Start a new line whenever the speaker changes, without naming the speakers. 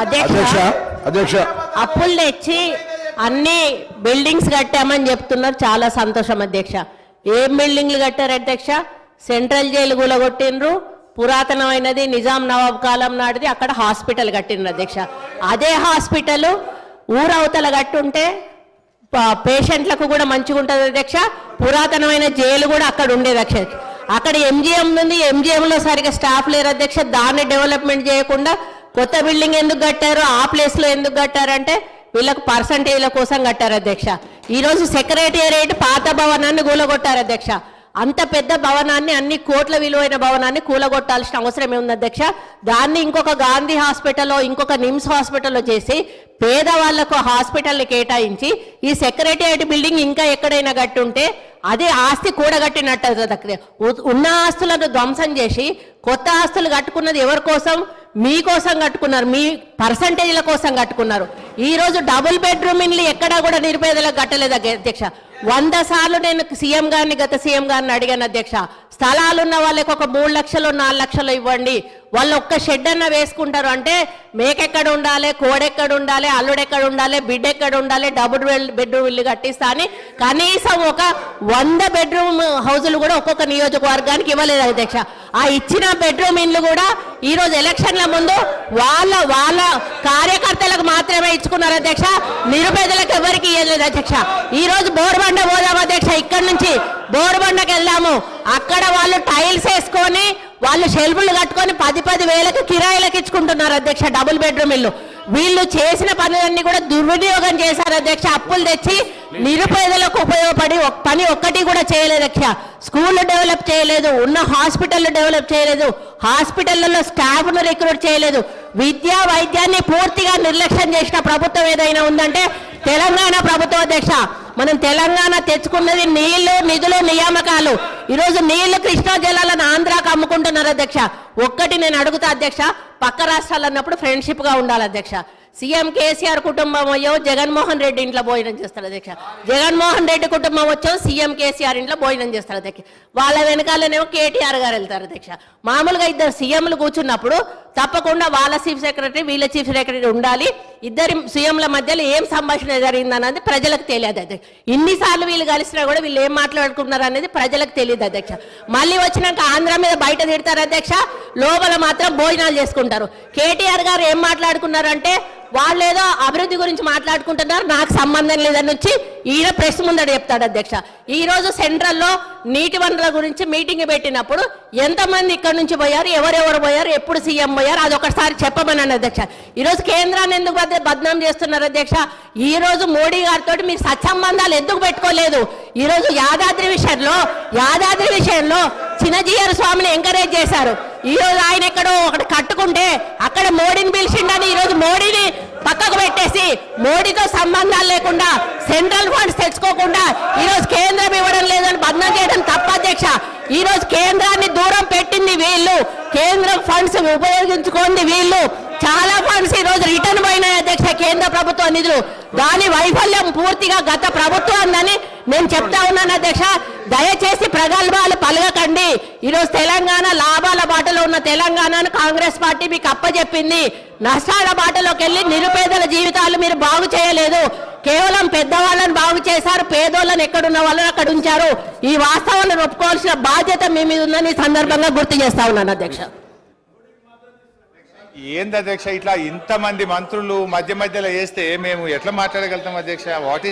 అధ్యక్ష
అప్పులు తెచ్చి అన్ని బిల్డింగ్స్ కట్టామని చెప్తున్నారు, చాలా సంతోషం అధ్యక్ష. ఏం బిల్డింగ్లు కట్టారు అధ్యక్ష? సెంట్రల్ జైలు కూలగొట్టిండ్రు, పురాతనమైనది నిజాం నవాబ్ కాలం నాటిది అక్కడ హాస్పిటల్ కట్టిండ్రు అధ్యక్ష. అదే హాస్పిటల్ ఊరవతల కట్టుంటే పేషెంట్లకు కూడా మంచిగా ఉంటుంది అధ్యక్ష. పురాతనమైన జైలు కూడా అక్కడ ఉండేది అధ్యక్ష. అక్కడ ఎంజిఎం ఉంది, ఎంజిఎంలో సరిగా స్టాఫ్ లేరు అధ్యక్ష. దాన్ని డెవలప్మెంట్ చేయకుండా కొత్త బిల్డింగ్ ఎందుకు కట్టారు, ఆ ప్లేస్లో ఎందుకు కట్టారంటే వీళ్ళకు పర్సంటేజ్ల కోసం కట్టారు అధ్యక్ష. ఈరోజు సెక్రటేరియట్ పాత భవనాన్ని కూలగొట్టారు అధ్యక్ష. అంత పెద్ద భవనాన్ని, అన్ని కోట్ల విలువైన భవనాన్ని కూలగొట్టాల్సిన అవసరం ఏముంది అధ్యక్ష? దాన్ని ఇంకొక గాంధీ హాస్పిటల్లో, ఇంకొక నిమ్స్ హాస్పిటల్లో చేసి పేదవాళ్లకు హాస్పిటల్ని కేటాయించి ఈ సెక్రటేరియట్ బిల్డింగ్ ఇంకా ఎక్కడైనా కట్టుంటే అదే ఆస్తి కూడగట్టినట్టు. ఉన్న ఆస్తులను ధ్వంసం చేసి కొత్త ఆస్తులు కట్టుకున్నది ఎవరి కోసం? మీకోసం కట్టుకున్నారు, మీ పర్సంటేజ్ల కోసం కట్టుకున్నారు. ఈరోజు డబుల్ బెడ్రూమ్ ఇల్లు ఎక్కడా కూడా నిరుపేదలకు కట్టలేదు అధ్యక్ష. 100 సార్లు నేను సీఎం గారిని, గత సీఎం గారిని అడిగాను అధ్యక్ష. స్థలాలు ఉన్న వాళ్ళకి ఒక 3 లక్షలు 4 లక్షలు ఇవ్వండి, వాళ్ళు ఒక్క షెడ్ అన్న వేసుకుంటారు అంటే మేకెక్కడ ఉండాలి, కోడెక్కడ ఉండాలి, అల్లుడెక్కడ ఉండాలి, బిడ్డ ఎక్కడ ఉండాలి, డబుల్ బెడ్రూమ్ ఇల్లు కట్టిస్తా అని కనీసం ఒక 100 బెడ్రూమ్ హౌజులు కూడా ఒక్కొక్క నియోజకవర్గానికి ఇవ్వలేదు అధ్యక్ష. ఆ ఇచ్చిన బెడ్రూమ్ ఇల్లు కూడా ఈరోజు ఎలక్షన్ల ముందు వాళ్ళ కార్యకర్తలకు మాత్రమే ఇచ్చుకున్నారు అధ్యక్ష. నిరుపేదలకు ఎవరికి ఇవ్వలేదు అధ్యక్ష. ఈరోజు బోర్బండ పోదాం అధ్యక్ష, ఇక్కడి నుంచి బోర్బండకి వెళ్దాము. అక్కడ వాళ్ళు టైల్స్ వేసుకొని వాళ్ళు షెల్ఫులు కట్టుకొని 10 వేలకు కిరాయిలకు ఇచ్చుకుంటున్నారు అధ్యక్ష డబుల్ బెడ్రూమ్ ఇల్లు. వీళ్ళు చేసిన పనులన్నీ కూడా దుర్వినియోగం చేశారు అధ్యక్ష. అప్పులు తెచ్చి నిరుపేదలకు ఉపయోగపడి పని ఒక్కటి కూడా చేయలేదు అధ్యక్ష. స్కూళ్ళు డెవలప్ చేయలేదు, ఉన్న హాస్పిటల్ డెవలప్ చేయలేదు, హాస్పిటళ్లలో స్టాఫ్ను రిక్రూట్ చేయలేదు, విద్యా వైద్యాన్ని పూర్తిగా నిర్లక్ష్యం చేసిన ప్రభుత్వం ఏదైనా ఉందంటే తెలంగాణ ప్రభుత్వం అధ్యక్ష. మనం తెలంగాణ తెచ్చుకున్నది నీళ్లు, నిధులు, నియామకాలు. ఈరోజు నీళ్లు కృష్ణా జలాలను ఆంధ్రాకు అమ్ముకుంటున్నారు అధ్యక్ష. ఒక్కటి నేను అడుగుతా అధ్యక్ష, పక్క రాష్ట్రాలు అన్నప్పుడు ఫ్రెండ్షిప్ గా ఉండాలి అధ్యక్ష. సీఎం కేసీఆర్ కుటుంబం అయ్యో జగన్మోహన్ రెడ్డి ఇంట్లో భోజనం చేస్తాడు అధ్యక్ష. జగన్మోహన్ రెడ్డి కుటుంబం వచ్చో సీఎం కేసీఆర్ ఇంట్లో భోజనం చేస్తాడు అధ్యక్ష. వాళ్ళ వెనకాలనేమో కేటీఆర్ గారు వెళ్తారు అధ్యక్ష. మామూలుగా ఇద్దరు సీఎంలు కూర్చున్నప్పుడు తప్పకుండా వాళ్ళ చీఫ్ సెక్రటరీ, వీళ్ళ చీఫ్ సెక్రటరీ ఉండాలి. ఇద్దరి సీఎంల మధ్యలో ఏం సంభాషణ జరిగిందన్నది ప్రజలకు తెలియదు అధ్యక్ష. ఇన్నిసార్లు వీళ్ళు కలిసినా కూడా వీళ్ళు ఏం మాట్లాడుకున్నారు అనేది ప్రజలకు తెలియదు అధ్యక్ష. మళ్ళీ వచ్చినాక ఆంధ్ర మీద బయట తిడతారు అధ్యక్ష, లోపల మాత్రం భోజనాలు చేసుకుంటారు. కేటీఆర్ గారు ఏం మాట్లాడుకున్నారంటే వాళ్ళు ఏదో అభివృద్ధి గురించి మాట్లాడుకుంటున్నారు, నాకు సంబంధం లేదని వచ్చి ఈయన ప్రెస్ ముందట చెప్తాడు అధ్యక్ష. ఈ రోజు సెంట్రల్లో నీటి వనరుల గురించి మీటింగ్ పెట్టినప్పుడు ఎంతమంది ఇక్కడ నుంచి పోయారు, ఎవరెవరు పోయారు, ఎప్పుడు సీఎం పోయారు, అది ఒకసారి చెప్పమన్నాను అధ్యక్ష. ఈరోజు కేంద్రాన్ని ఎందుకు బద్నాం చేస్తున్నారు అధ్యక్ష? ఈ రోజు మోడీ గారితో మీరు సత్సంబంధాలు ఎందుకు పెట్టుకోలేదు? ఈ రోజు యాదాద్రి విషయంలో చిన్నజీఆర్ స్వామిని ఎంకరేజ్ చేశారు. ఈ రోజు ఆయన ఎక్కడో ఒకటి కట్టుకుంటే అక్కడ మోడీని పిలిచిండని ఈ రోజు మోడీని పక్కకు పెట్టేసి మోడీతో సంబంధాలు లేకుండా సెంట్రల్ ఫండ్స్ తెచ్చుకోకుండా ఈ రోజు కేంద్రం ఇవ్వడం లేదని బద్నాం చేయడం తప్ప అధ్యక్ష. ఈ రోజు కేంద్రాన్ని దూరం పెట్టింది వీళ్ళు, కేంద్రం ఫండ్స్ ఉపయోగించుకోండి వీళ్ళు. చాలా ఫండ్స్ ఈ రోజు రిటర్న్ పోయినాయి అధ్యక్ష, కేంద్ర ప్రభుత్వ నిధులు. దాని వైఫల్యం పూర్తిగా గత ప్రభుత్వాన్ని నేను చెప్తా ఉన్నాను అధ్యక్ష. దయచేసి ప్రగల్భాలు పలగకండి. ఈరోజు తెలంగాణ లాభాల బాటలో ఉన్న తెలంగాణను కాంగ్రెస్ పార్టీ మీకు అప్పచెప్పింది. నష్టాల బాటలోకి వెళ్ళి నిరుపేదల జీవితాలు మీరు బాగు చేయలేదు, కేవలం పెద్దవాళ్ళని బాగు చేశారు, పేదోళ్ళని ఎక్కడున్న వాళ్ళని అక్కడ ఉంచారు. ఈ వాస్తవాలను ఒప్పుకోవాల్సిన బాధ్యత మీ మీద ఉందని సందర్భంగా గుర్తు చేస్తా ఉన్నాను అధ్యక్ష.
ఏంది అధ్యక్ష, ఇట్లా ఇంతమంది మంత్రులు మధ్యలో వేస్తే మేము ఎట్లా మాట్లాడగలుగుతాం అధ్యక్ష? What is